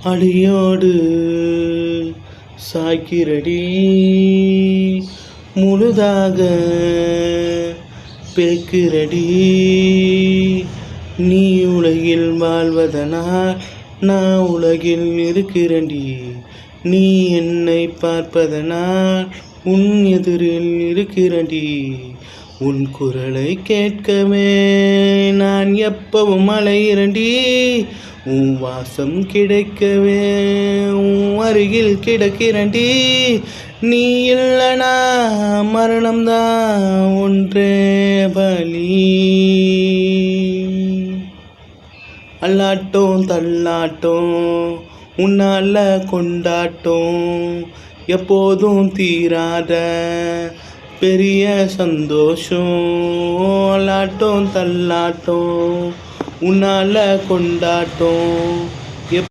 அடியோடு சாய்க்கிறடி முழுதாக பேக்கிறடி. நீ உலகில் வாழ்வதனால் நான் உலகில் இருக்கிறேன்டி. நீ என்னை பார்ப்பதனால் உன் எதிரில் இருக்கிறேன்டி. உன் குரலை கேட்கவே நான் எப்பவும் அலைகிறேன்டி. உன் வாசம் கிடைக்கவே உன் அருகில் கிடக்கிறேன்டி. நீ இல்லைனா மரணம்தான் ஒன்றே பலி. அல்லாட்டம் தள்ளாட்டம் உன்னால கொண்டாட்டம் எப்போதும் தீராத பெரிய சந்தோஷம். அல்லாட்டம் தள்ளாட்டம் உன்னால கொண்டாட்டம்